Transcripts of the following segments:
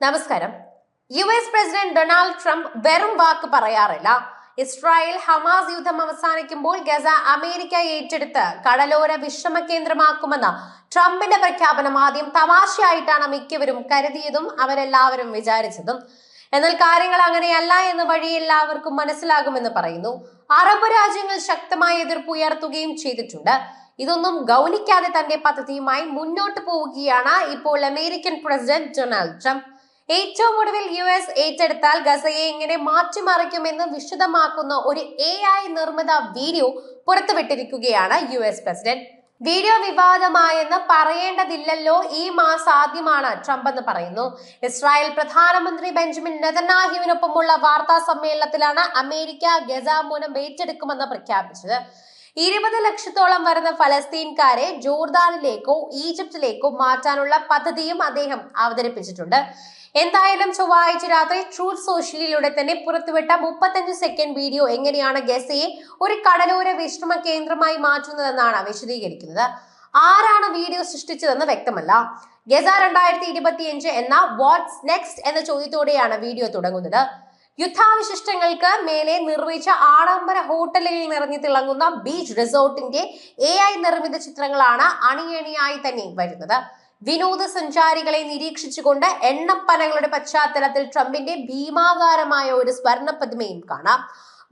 നമസ്കാരം. US president Donald Trump വെറും വാക്ക് പറയാറില്ല. ഇസ്രായേൽ ഹമാസ് യുദ്ധം അവസാനിക്കുമ്പോൾ ഗസ അമേരിക്ക ഏറ്റെടുത്ത് കടലോര വിശ്രമ കേന്ദ്രമാക്കുമെന്ന ട്രംപിന്റെ പ്രഖ്യാപനം ആദ്യം തമാശയായിട്ടാണ് മിക്കവരും കരുതിയതും അവരെല്ലാവരും വിചാരിച്ചതും. എന്നാൽ കാര്യങ്ങൾ അങ്ങനെയല്ല എന്ന് വഴി എല്ലാവർക്കും മനസ്സിലാകുമെന്ന് പറയുന്നു. അറബ് രാജ്യങ്ങൾ ശക്തമായ എതിർപ്പ് ഉയർത്തുകയും ചെയ്തിട്ടുണ്ട്. ഇതൊന്നും ഗൗനിക്കാതെ തന്റെ പദ്ധതിയുമായി മുന്നോട്ട് പോവുകയാണ് ഇപ്പോൾ അമേരിക്കൻ പ്രസിഡന്റ് ഡൊണാൾഡ് ട്രംപ്. ഏറ്റവും ഒടുവിൽ US ഏറ്റെടുത്താൽ ഗസയെ എങ്ങനെ മാറ്റിമറിക്കുമെന്ന് വിശദമാക്കുന്ന ഒരു AI നിർമ്മിത വീഡിയോ പുറത്തുവിട്ടിരിക്കുകയാണ് US പ്രസിഡന്റ്. വീഡിയോ വിവാദമായെന്ന് പറയേണ്ടതില്ലല്ലോ, ഈ മാസം ആദ്യമാണ് ട്രംപ് എന്ന് പറയുന്നു. ഇസ്രായേൽ പ്രധാനമന്ത്രി ബെഞ്ചമിൻ നെതന്യാഹുവിനൊപ്പമുള്ള വാർത്താ സമ്മേളനത്തിലാണ് അമേരിക്ക ഗസ മൂലം ഏറ്റെടുക്കുമെന്ന് പ്രഖ്യാപിച്ചത്. 20 ലക്ഷത്തോളം വരുന്ന ഫലസ്തീൻകാരെ ജോർദാനിലേക്കോ ഈജിപ്തിലേക്കോ മാറ്റാനുള്ള പദ്ധതിയും അദ്ദേഹം അവതരിപ്പിച്ചിട്ടുണ്ട്. എന്തായാലും ചൊവ്വാഴ്ച രാത്രി ട്രൂത്ത് സോഷ്യലിലൂടെ തന്നെ പുറത്തുവിട്ട 35 സെക്കൻഡ് വീഡിയോ എങ്ങനെയാണ് ഗസയെ ഒരു കടലോര വിശ്രമ കേന്ദ്രമായി മാറ്റുന്നതെന്നാണ് വിശദീകരിക്കുന്നത്. ആരാണ് വീഡിയോ സൃഷ്ടിച്ചതെന്ന് വ്യക്തമല്ല. ഗസ 2025 എന്ന വാട്ട്സ് നെക്സ്റ്റ് എന്ന ചോദ്യത്തോടെയാണ് വീഡിയോ തുടങ്ങുന്നത്. യുദ്ധാവശിഷ്ടങ്ങൾക്ക് മേലെ നിർമ്മിച്ച ആഡംബര ഹോട്ടലിൽ നിറഞ്ഞു തിളങ്ങുന്ന ബീച്ച് റിസോർട്ടിന്റെ AI നിർമ്മിത ചിത്രങ്ങളാണ് അണിയണിയായി തന്നെ വരുന്നത്. വിനോദസഞ്ചാരികളെ നിരീക്ഷിച്ചുകൊണ്ട് എണ്ണപ്പനകളുടെ പശ്ചാത്തലത്തിൽ ട്രംപിന്റെ ഭീമാകാരമായ ഒരു സ്വർണ്ണ പ്രതിമയും കാണാം.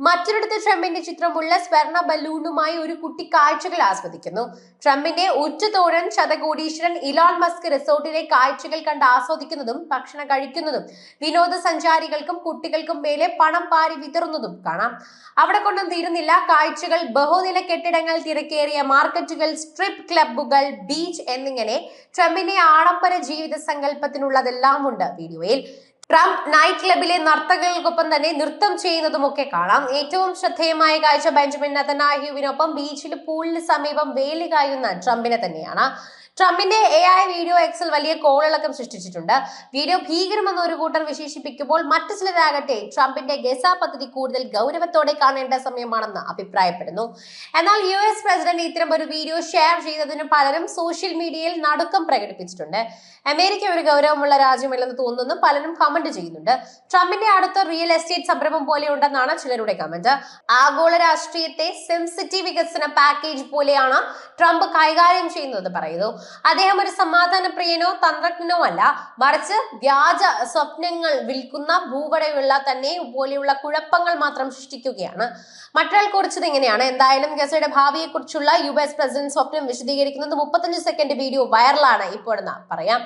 മറ്റൊരിടത്ത് ട്രംപിന്റെ ചിത്രമുള്ള സ്വർണ്ണ ബലൂണുമായി ഒരു കുട്ടി കാഴ്ചകൾ ആസ്വദിക്കുന്നു. ട്രംപിന്റെ ഉറ്റതോഴൻ ശതകോടീശ്വരൻ ഇലോൺ മസ്ക് റിസോർട്ടിലെ കാഴ്ചകൾ കണ്ട് ആസ്വദിക്കുന്നതും ഭക്ഷണം കഴിക്കുന്നതും വിനോദസഞ്ചാരികൾക്കും കുട്ടികൾക്കും മേലെ പണം പാരി വിതറുന്നതും കാണാം. അവിടെ കൊണ്ടും തീരുന്നില്ല കാഴ്ചകൾ. ബഹുനില കെട്ടിടങ്ങൾ, തിരക്കേറിയ മാർക്കറ്റുകൾ, സ്ട്രിപ്പ് ക്ലബ്ബുകൾ, ബീച്ച് എന്നിങ്ങനെ ട്രംപിന്റെ ആഡംബര ജീവിത സങ്കല്പത്തിനുള്ളതെല്ലാം ഉണ്ട് വീഡിയോയിൽ. ട്രംപ് നൈറ്റ് ക്ലബിലെ നർത്തകർക്കൊപ്പം തന്നെ നൃത്തം ചെയ്യുന്നതുമൊക്കെ കാണാം. ഏറ്റവും ശ്രദ്ധേയമായ കാഴ്ച ബെഞ്ചമിൻ നെതന്യാഹുവിനൊപ്പം ബീച്ചിൽ പൂളിന് സമീപം വേലി കായുന്ന ട്രംപിനെ തന്നെയാണ്. ട്രംപിന്റെ AI വീഡിയോ എക്സിൽ വലിയ കോളിളക്കം സൃഷ്ടിച്ചിട്ടുണ്ട്. വീഡിയോ ഭീകരമെന്ന് ഒരു കൂട്ടർ വിശേഷിപ്പിക്കുമ്പോൾ മറ്റു ചിലരാകട്ടെ ട്രംപിന്റെ ഗസ പദ്ധതി കൂടുതൽ ഗൗരവത്തോടെ കാണേണ്ട സമയമാണെന്ന് അഭിപ്രായപ്പെടുന്നു. എന്നാൽ US പ്രസിഡന്റ് ഇത്തരം ഒരു വീഡിയോ ഷെയർ ചെയ്തതിന് പലരും സോഷ്യൽ മീഡിയയിൽ നടുക്കം പ്രകടിപ്പിച്ചിട്ടുണ്ട്. അമേരിക്ക ഒരു ഗൗരവമുള്ള രാജ്യമല്ലെന്ന് തോന്നുന്നു പലരും കമന്റ് ചെയ്യുന്നുണ്ട്. ട്രംപിന്റെ അടുത്ത റിയൽ എസ്റ്റേറ്റ് സംരംഭം പോലെ ഉണ്ടെന്നാണ് ചിലരുടെ കമന്റ്. ആഗോള രാഷ്ട്രീയത്തെ സിംസിറ്റി വികസന പാക്കേജ് പോലെയാണ് ട്രംപ് കൈകാര്യം ചെയ്യുന്നത് പറയുന്നു. അദ്ദേഹം ഒരു സമാധാന പ്രിയനോ തന്ത്രജ്ഞനോ അല്ല, മറിച്ച് വ്യാജ സ്വപ്നങ്ങൾ വിൽക്കുന്ന ഭൂപടയുള്ള തന്നെ പോലെയുള്ള കുഴപ്പങ്ങൾ മാത്രം സൃഷ്ടിക്കുകയാണ്. മറ്റൊരാൾ കുറിച്ചത് ഇങ്ങനെയാണ്. എന്തായാലും ഗസയുടെ ഭാവിയെ കുറിച്ചുള്ള US പ്രസിഡന്റ് സ്വപ്നം വിശദീകരിക്കുന്നത് 35 സെക്കൻഡ് വീഡിയോ വൈറലാണ് ഇപ്പോഴെന്ന് പറയാം.